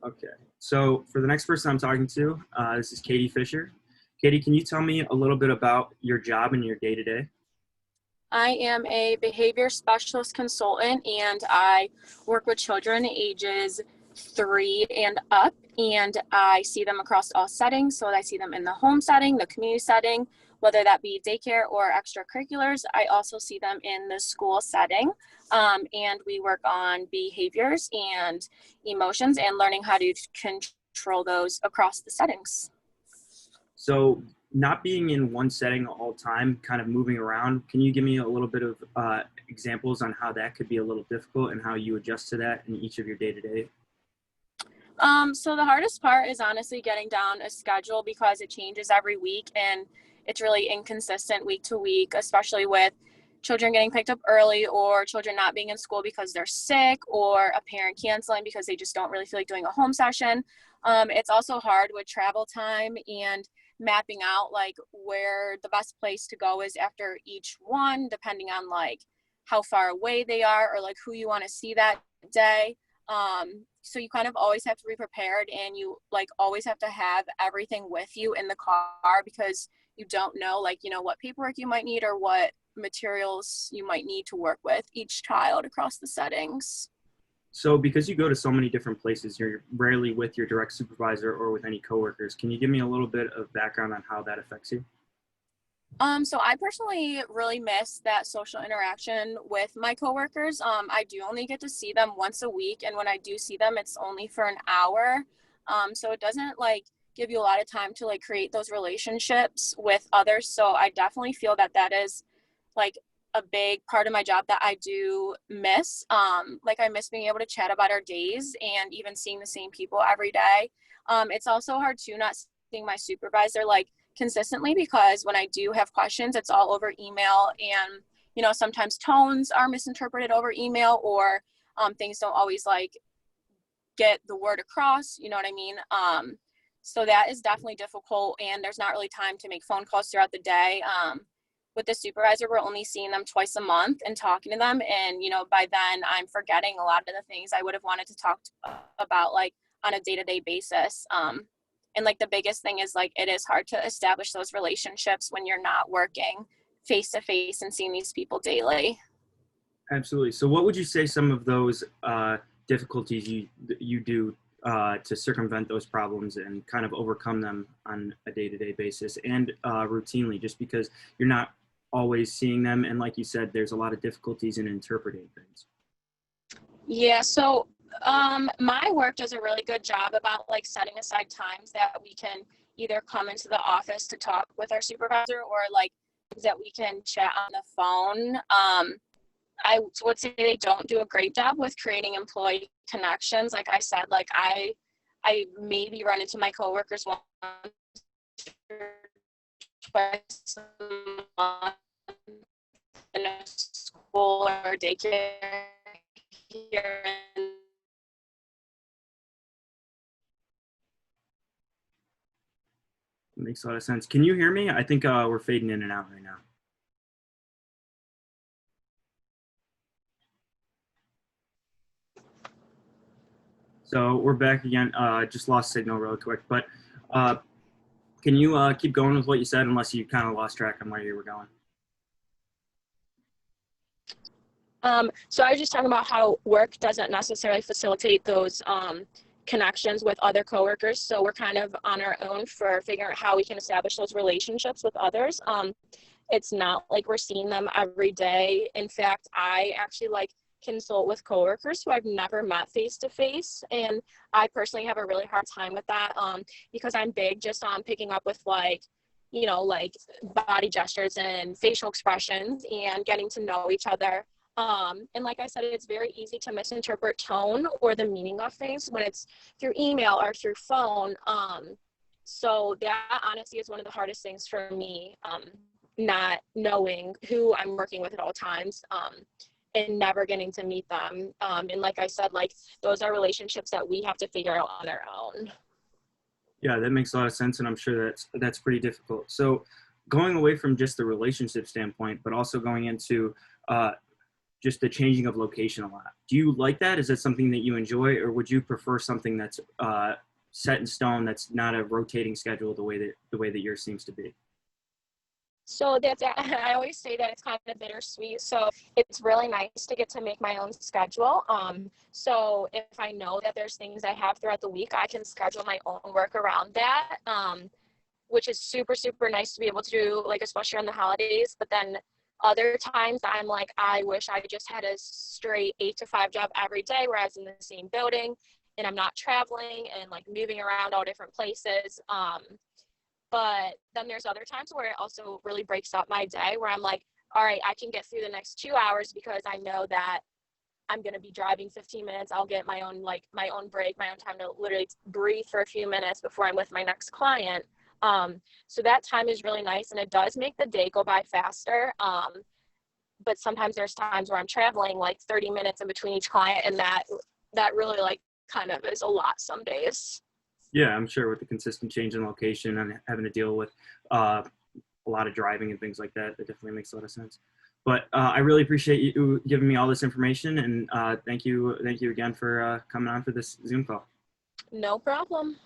Okay. So for the next person I'm talking to, this is Katie Fisher. Katie, can you tell me a little bit about your job and your day-to-day? I am a behavior specialist consultant and I work with children ages 3 and up, and I see them across all settings. So I see them in the home setting, the community setting, whether that be daycare or extracurriculars. I also see them in the school setting, and we work on behaviors and emotions and learning how to control those across the settings. So not being in one setting all the time, kind of moving around, can you give me a little bit of examples on how that could be a little difficult and how you adjust to that in each of your day-to-day? So the hardest part is honestly getting down a schedule because it changes every week and it's really inconsistent week to week, especially with children getting picked up early or children not being in school because they're sick or a parent canceling because they just don't really feel like doing a home session. It's also hard with travel time and mapping out like where the best place to go is after each one, depending on like how far away they are or like who you want to see that day. So you kind of always have to be prepared, and you like always have to have everything with you in the car because you don't know like, what paperwork you might need or what materials you might need to work with each child across the settings. So because you go to so many different places, you're rarely with your direct supervisor or with any coworkers. Can you give me a little bit of background on how that affects you? So I personally really miss that social interaction with my coworkers. I do only get to see them once a week, and when I do see them, it's only for an hour. So it doesn't like give you a lot of time to like create those relationships with others. So I definitely feel that that is like a big part of my job that I do miss. Like I miss being able to chat about our days and even seeing the same people every day. It's also hard too not seeing my supervisor like consistently because when I do have questions, it's all over email, and sometimes tones are misinterpreted over email, or things don't always like get the word across, you know what I mean? So that is definitely difficult, and there's not really time to make phone calls throughout the day. With the supervisor, we're only seeing them twice a month and talking to them, and by then I'm forgetting a lot of the things I would have wanted to talk about like on a day-to-day basis. And like the biggest thing is like it is hard to establish those relationships when you're not working face to face and seeing these people daily. Absolutely. So what would you say some of those difficulties you do to circumvent those problems and kind of overcome them on a day-to-day basis and routinely, just because you're not always seeing them, and like you said, there's a lot of difficulties in interpreting things? Yeah, so my work does a really good job about like setting aside times that we can either come into the office to talk with our supervisor or like that we can chat on the phone. I would say they don't do a great job with creating employee connections. Like I said, like I maybe run into my coworkers once or twice a month in a school or daycare here. Makes a lot of sense. Can you hear me? I think we're fading in and out right now. So we're back again. Just lost signal really quick, but can you keep going with what you said unless you kind of lost track on where you were going? So I was just talking about how work doesn't necessarily facilitate those connections with other coworkers. So we're kind of on our own for figuring out how we can establish those relationships with others. It's not like we're seeing them every day. In fact, I actually like consult with coworkers who I've never met face to face, and I personally have a really hard time with that because I'm big just on picking up with like like body gestures and facial expressions and getting to know each other. And like I said, it's very easy to misinterpret tone or the meaning of things when it's through email or through phone. So that honestly is one of the hardest things for me, not knowing who I'm working with at all times, and never getting to meet them. And like I said, like those are relationships that we have to figure out on our own. Yeah, that makes a lot of sense, and I'm sure that's pretty difficult. So going away from just the relationship standpoint, but also going into just the changing of location a lot. Do you like that? Is that something that you enjoy, or would you prefer something that's set in stone, that's not a rotating schedule the way that yours seems to be? So that's, I always say that it's kind of bittersweet. So it's really nice to get to make my own schedule. So if I know that there's things I have throughout the week, I can schedule my own work around that, which is super, super nice to be able to do, like, especially on the holidays. But then other times I'm like, I wish I just had a straight 8 to 5 job every day where I was in the same building and I'm not traveling and like moving around all different places. But then there's other times where it also really breaks up my day where I'm like, all right, I can get through the next 2 hours because I know that I'm going to be driving 15 minutes. I'll get my own break, my own time to literally breathe for a few minutes before I'm with my next client. So that time is really nice, and it does make the day go by faster. But sometimes there's times where I'm traveling like 30 minutes in between each client, and that really like kind of is a lot some days. Yeah, I'm sure with the consistent change in location and having to deal with a lot of driving and things like that, that definitely makes a lot of sense. But I really appreciate you giving me all this information, and thank you again for coming on for this Zoom call. No problem.